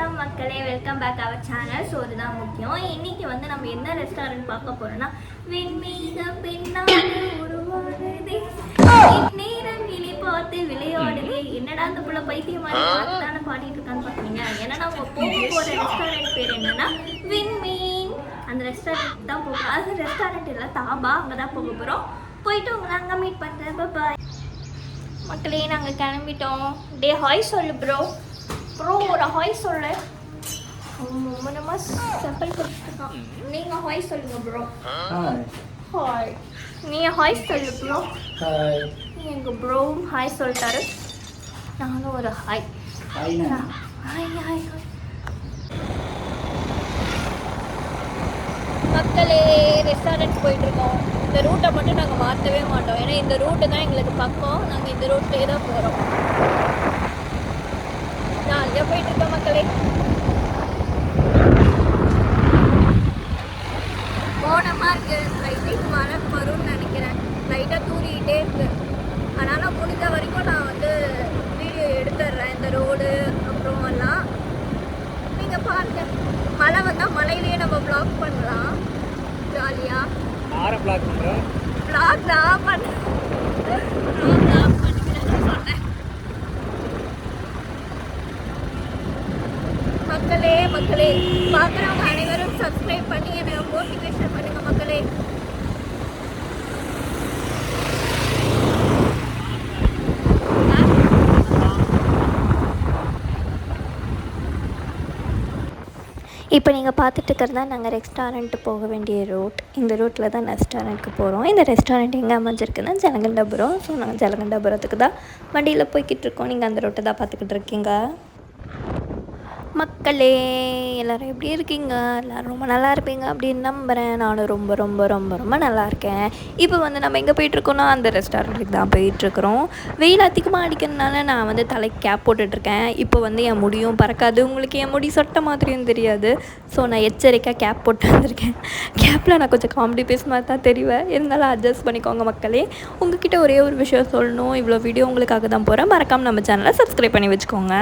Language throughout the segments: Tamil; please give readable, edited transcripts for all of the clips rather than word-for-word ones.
வணக்கம் மக்களே, welcome back our channel. So இதுதான் முக்கியம். இன்னைக்கு வந்து நம்ம என்ன ரெஸ்டாரண்ட் பார்க்க போறோம்னா, வெண்மீக பெண்ணாக உருவானதே நேரம் கிளி பார்த்து விளையாடுதே. என்னடா அந்த புள்ள பைத்தியமாக தானே பாடிட்டு இருக்கான்னு பார்த்தீங்க. ஏன்னா நம்ம போக போகிற ரெஸ்டாரண்ட் பேர் என்னன்னா விண்மீன். அந்த ரெஸ்டாரண்ட் தான் போகிறோம். அது ரெஸ்டாரண்ட் இல்லை, தாபா. அங்கே தான் போக போகிறோம். போயிட்டு உங்களை அங்கே மீட் பண்ணுறேன். பாய் மக்களே, நாங்கள் கிளம்பிட்டோம். டே ஹாய் சொல்லு ப்ரோ. ப்ரோ ஒரு ஹாய் சொல்லு. நம்ம செப்பல் கொடுத்துருக்கோம். நீங்கள் ஹாய் சொல்லுங்க ப்ரோ. ஹாய். நீங்கள் ஹாய் சொல்லு ப்ரோ. ஹாய். எங்கள் ப்ரோ ஹாய் சொல்லிட்டாரு. நானும் ஒரு ஹாய். Hi hi hi. மக்களே, ரெஸ்டாரண்ட் போயிட்டுருக்கோம். இந்த ரூட்டை மட்டும் நாங்கள் மாற்றவே மாட்டோம். ஏன்னா இந்த ரூட்டு தான் எங்களுக்கு பக்கம். நாங்கள் இந்த ரூட்லேயே தான் போகிறோம். ஜாலியாக போயிட்டுருக்கோம் மக்களே. போனமாக இருக்குது. லைட்டாக மழை வரும்னு நினைக்கிறேன். லைட்டாக தூரிக்கிட்டே இருக்கு. அதனால் முடிஞ்ச வரைக்கும் நான் வந்து வீடியோ எடுத்துடுறேன். இந்த ரோடு அப்புறம் எல்லாம் நீங்கள் பாருங்கள். மழை வந்தால் மழையிலேயே நம்ம ப்ளாக் பண்ணலாம். ஜாலியாக ப்ளாக் பண்ணுறேன். ப்ளாக் தான் பண்ணிக்கிறேன்னு சொன்னேன். மக்களே பார்க்குறவங்க அனைவரும் சப்ஸ்கிரைப் பண்ணி என்னை மோட்டிவேஷன் பண்ணுங்க மக்களே. இப்போ நீங்கள் பார்த்துட்டு இருக்கிறது தான் நாங்கள் ரெஸ்டாரண்ட்டு போக வேண்டிய ரூட். இந்த ரூட்டில் தான் ரெஸ்டாரண்ட்டுக்கு போகிறோம். இந்த ரெஸ்டாரண்ட் எங்கே அமைஞ்சிருக்குன்னா ஜலகண்டாபுரம். ஸோ நாங்கள் ஜலகண்டாபுரத்துக்கு தான் வண்டியில் போய்கிட்டு இருக்கோம். நீங்கள் அந்த ரூட்டை தான் பார்த்துக்கிட்டு இருக்கீங்க. மக்களே எல்லோரும் எப்படி இருக்கீங்க? எல்லோரும் ரொம்ப நல்லா இருப்பீங்க அப்படின்னு நம்புகிறேன். நானும் ரொம்ப ரொம்ப ரொம்ப ரொம்ப நல்லா இருக்கேன். இப்போ வந்து நம்ம எங்கே போயிட்டுருக்கோன்னா அந்த ரெஸ்டாரண்ட்டுக்கு தான் போயிட்டுருக்குறோம். வெயில் அதிகமாக அடிக்கிறதுனால நான் வந்து தலைக்கு கேப் போட்டுட்ருக்கேன். இப்போ வந்து என் முடியும் பறக்காது. உங்களுக்கு என் முடி சொட்ட மாதிரியும் தெரியாது. ஸோ நான் எச்சரிக்கையாக கேப் போட்டு வந்திருக்கேன். கேப்பில் நான் கொஞ்சம் காமெடி பேஸ் மாதிரி தான் தெரிவேன். இருந்தாலும் அட்ஜஸ்ட் பண்ணிக்கோங்க மக்களே. உங்ககிட்ட ஒரே ஒரு விஷயம் சொல்லணும். இவ்வளோ வீடியோ உங்களுக்காக தான் போகிறேன். மறக்காமல் நம்ம சேனலை சப்ஸ்கிரைப் பண்ணி வச்சுக்கோங்க.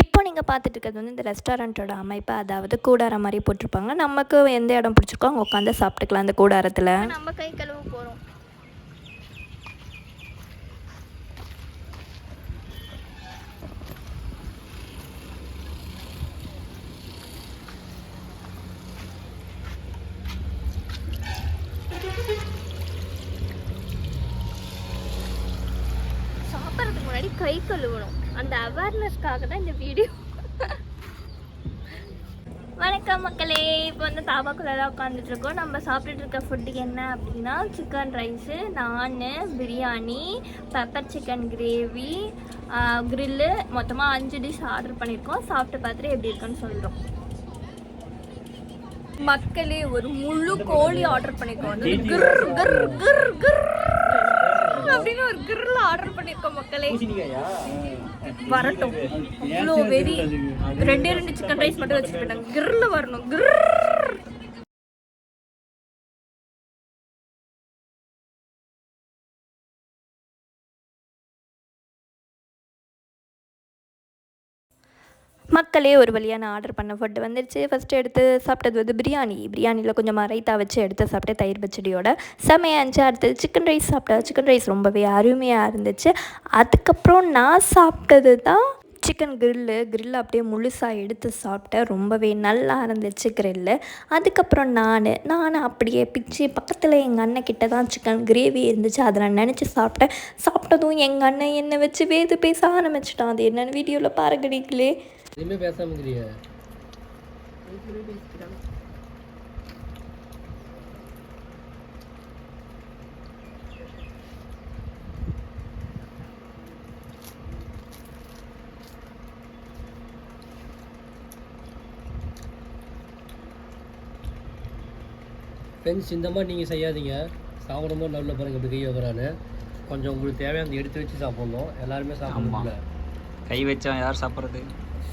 இப்போ நீங்கள் பார்த்துட்டு இருக்கிறது வந்து இந்த ரெஸ்டாரண்ட்டோட அமைப்பு. அதாவது கூடாரம் மாதிரி போட்டிருப்பாங்க. நமக்கு எந்த இடம் பிடிச்சிருக்கோ அங்கே உட்காந்து சாப்பிட்டுக்கலாம். அந்த கூடாரத்தில் நம்ம கை கழுவு போகிறோம். சாப்பிட்றதுக்கு முன்னாடி கை கழுவணும். அந்த அவேர்னஸ்க்காக தான் இந்த வீடியோ. வணக்கம் மக்களே. இப்போ வந்து தாபாக்குள்ளே தான் உட்காந்துட்ருக்கோம். நம்ம சாப்பிட்டுட்டு இருக்க ஃபுட்டு என்ன அப்படின்னா சிக்கன் ரைஸு, நான், biryani, pepper chicken gravy, grill, மொத்தமாக 5 டிஷ் ஆர்டர் பண்ணியிருக்கோம். சாப்பிட்டு பார்த்துட்டு எப்படி இருக்குன்னு சொல்கிறோம். மக்களே ஒரு முழு கோழி ஆர்டர் பண்ணியிருக்கோம். அப்படின்னு ஒரு கிரில் ஆர்டர் பண்ணியிருக்கோம் மக்களே. வரட்டும். இவ்வளோ வெறி. 2 சிக்கன் ரைஸ் மட்டும் வச்சுட்டு போயிட்டாங்க. கிரில் வரணும். மக்களே ஒரு வழியாக நான் ஆர்டர் பண்ண ஃபுட்டு வந்துடுச்சு. ஃபஸ்ட்டு எடுத்து சாப்பிட்டது வந்து பிரியாணியில் கொஞ்சம் ரைத்தா வச்சு எடுத்து சாப்பிட்டு தயிர் பச்சடியோட செமையாக இருந்துச்சு. அடுத்தது சிக்கன் ரைஸ் சாப்பிட்டேன். சிக்கன் ரைஸ் ரொம்பவே அருமையாக இருந்துச்சு. அதுக்கப்புறம் நான் சாப்பிட்டது தான் சிக்கன் கிரில்லு அப்படியே முழுசாக எடுத்து சாப்பிட்டேன். ரொம்பவே நல்லா இருந்துச்சு கிரில்லு. அதுக்கப்புறம் நான் அப்படியே பிச்சு பக்கத்தில் எங்கள் அண்ணன்கிட்ட தான் சிக்கன் கிரேவி இருந்துச்சு. அதை நான் நினச்சி சாப்பிட்டதும் எங்கள் அண்ணன் என்னை வச்சு பேச ஆரம்பிச்சிட்டான். அது என்னென்னு வீடியோவில் பாருங்கடிங்களே. எதுவுமே பேசாம இருக்கிறீங்க. ஃப்ரெண்ட்ஸ், இந்த மாதிரி நீங்கள் செய்யாதீங்க. சாப்பிடும்போது நல்ல பாருங்கள் எப்படி கை வைக்கிறான்னு. கொஞ்சம் உங்களுக்கு தேவையான எடுத்து வச்சு சாப்பிட்ணும். எல்லாருமே சாப்பிடணும். கை வச்சா யார் சாப்பிட்றது?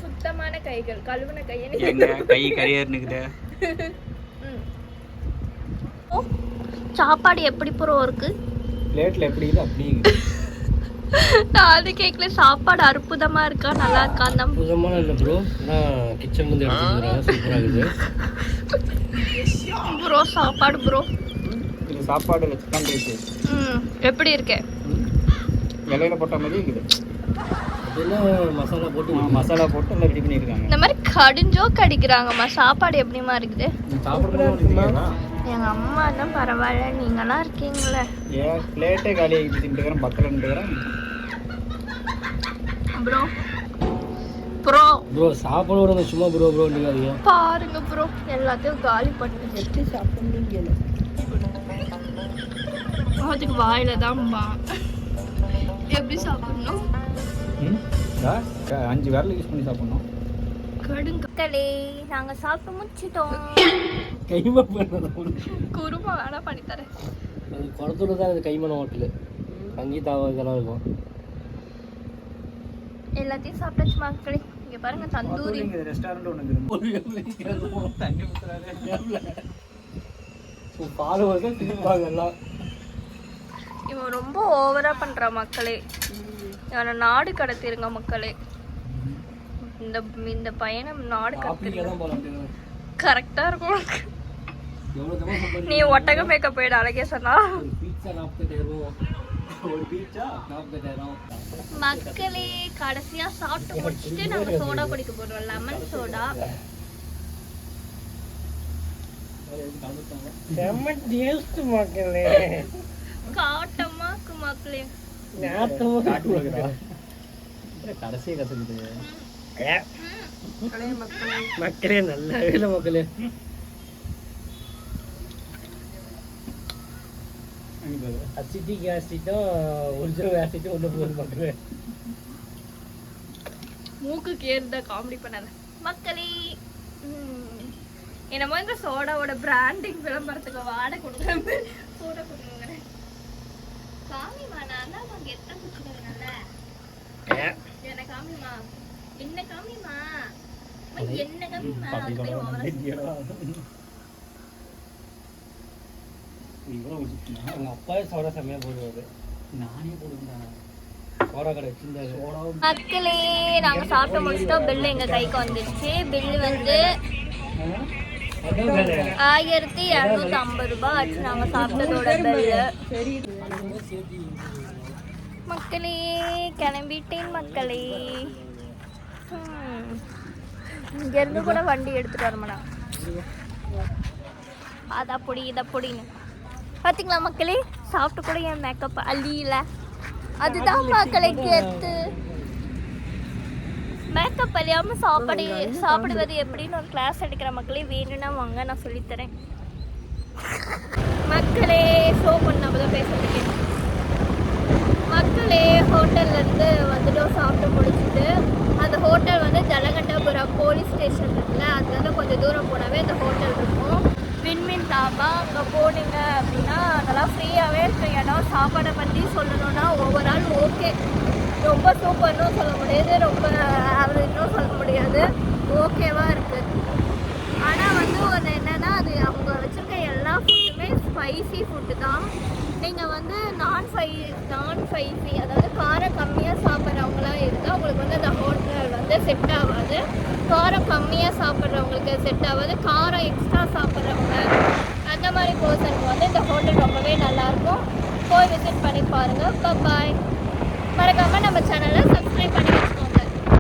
சுத்தமான கைகள், கழுவுன கையை எங்க கை கறியர்னுக்குதே. சாப்பாடு எப்படி ப்ரோ இருக்கு? பிளேட்ல எப்படி இது அப்படியே நான் அது கேட்கல. சாப்பாடு அற்புதமா இருக்கா, நல்லா இருக்கா? அந்த அற்புதமான இல்லை ப்ரோ, ஆனால் கிச்சன் வந்து எடுத்துக்கிறாங்க, சூப்பராக இருக்குது ப்ரோ. சாப்பாடு ப்ரோ, இது சாப்பாடு சிக்கன் ரைஸ் எப்படி இருக்கு? இலையில போட்ட மாதிரி இருக்குது. இதெல்லாம் மசாலா போட்டு மசாலா போட்டு எல்லாம் ரெடி பண்ணியிருக்காங்க. இந்த மாதிரி கடிஞ்சோ கடிக்கிறாங்கம்மா. சாப்பாடு எப்படிமா இருக்குது? சாப்பிட்றதுனா எங்க அம்மா தான் பரவாயில்ல, நீங்களாம் இருக்கீங்களே. ஏன் பிளேட்டே காலி ஆகிட்டு தின்ட்டுக்கிறேன், பத்தலன்ட்டுக்கிறேன். ப்ரோ ப்ரோ ப்ரோ சாப்பாடு சும்மா ப்ரோ ப்ரோ இருக்காதீங்க. பாருங்க ப்ரோ, எல்லாத்தையும் காலி பண்ணி வச்சு சாப்பிடுங்க. அதுக்கு வாயில தான் எப்படி சாப்பிடணும்? 5 விரல் யூஸ் பண்ணி சாப்பிடணும். கடுங்கலே நாங்க சாப்பிட்டு முடிச்சிட்டோம். கைமா பண்ணணும், குருமா வேணா பண்ணி தரேன். அது குளத்தூர் தான் அது கைமண ஹோட்டலு, அங்கேயும் தாவ இதெல்லாம் இருக்கும். எல்லாத்தையும் சாப்பிட்டாச்சு மக்களே. இங்க பாருங்க தந்தூரி. ரெஸ்டாரண்ட் ஒன்று தண்ணி பால் வருஷம் திருப்பாங்க எல்லாம். இவன் ரொம்ப ஓவரா பண்றா மக்களே. இவனை நாடு கடத்திருங்க மக்களே. இந்த பையனை நாடு கடத்திருங்க. கரெக்டா இருக்கும். நீ ஒட்டக மேக்க போயிட அழகே சொன்னா. மக்களே கடைசியா சாப்பிட்டு முடிச்சுட்டு நாங்க சோடா குடிக்க போறோம், லெமன் சோடா. காட்டமாக்கு மக்களே. கடைசியை கற்றுக்கிட்டு மக்களே, நல்ல வேலை மக்களே. அசிட்டிக் ஆசிட்டும் ஒரிஜினல் ஆசிட்டும் ஒன்று போகுது மக்களே. மூக்குக்கு ஏறுத காமெடி பண்ணாத மக்களே. என்னமோ இந்த சோடாவோட பிராண்டிங் விளம்பரத்துக்கு வாடகை கொடுக்குற சோடா கொடுக்குற காமிமா. நான் தான் அங்கே எத்தனை குடிச்சுக்கிறேன்ல. என்ன காமிமா, என்ன காமிமா, என்ன காமிமா. அவங்க அப்பாவே சோடா செம்மையாக போடுவாரு, நானே போடுவேன். சோடா கடை வச்சிருந்தாரு. மக்களே நாங்க சாப்பிட்டு முடிச்சிட்டோம். பில்லு எங்க கைக்கு வந்துருச்சு. பில்லு வந்து 1250 ரூபாய் ஆச்சு நாங்க சாப்பிட்டதோட பில்லு. மக்களே கிளம்பிட்டேன் மக்களே. இங்க இருந்து கூட வண்டி எடுத்துட்டு வரமாடா. அத பொடி இத பொடின்னு பாத்தீங்களா மக்களே. சாப்பிட்டு கூட என் மேக்கப் அள்ளியில. அதுதான் மக்களே கெத்து. மேக்கப் அழியாம சாப்பிடுவது எப்படின்னு ஒரு கிளாஸ் எடுக்கிற மக்களே. வேணும்னா வாங்க, நான் சொல்லித்தரேன் மக்களே. ஷோ பண்ணாமதான் பேசுறதுக்கு. மக்களே ஹோட்டல்லேருந்து வந்துட்டோம் சாப்பிட்டு முடிச்சுட்டு. அந்த ஹோட்டல் வந்து ஜலகண்டாபுரம் போலீஸ் ஸ்டேஷன் இருக்குல்ல, அதுலேருந்து கொஞ்சம் தூரம் போனாவே அந்த ஹோட்டல் இருக்கும். விண்மீன் தாபா. அங்கே போனீங்க அப்படின்னா அதெல்லாம் ஃப்ரீயாகவே இருக்க இடம். சாப்பாடை பற்றி சொல்லணும்னா ஓவரால் ஓகே, ரொம்ப சூப்பர்னும் சொல்ல முடியாது, ரொம்ப ஆவரேஜ்னும் சொல்ல முடியாது, ஓகேவாக இருக்குது. ஆனால் வந்து ஒரு என்னென்னா அது அவங்க வச்சுருக்க எல்லா ஃபுட்டுமே ஸ்பைசி ஃபுட்டு தான். நீங்கள் வந்து நான் ஸ்பைசி அதாவது காரம் கம்மியாக சாப்பிட்றவங்களாம் இருந்தால் உங்களுக்கு வந்து அந்த ஹோட்டல் வந்து செட் ஆகாது. காரம் கம்மியாக சாப்பிட்றவங்களுக்கு செட் ஆகாது. காரம் எக்ஸ்ட்ரா சாப்பிட்றவங்க அந்த மாதிரி பர்சனுக்கு வந்து இந்த ஹோட்டல் ரொம்பவே நல்லாயிருக்கும். போய் விசிட் பண்ணி பாருங்கள். பாய். மறக்காமல் நம்ம சேனலை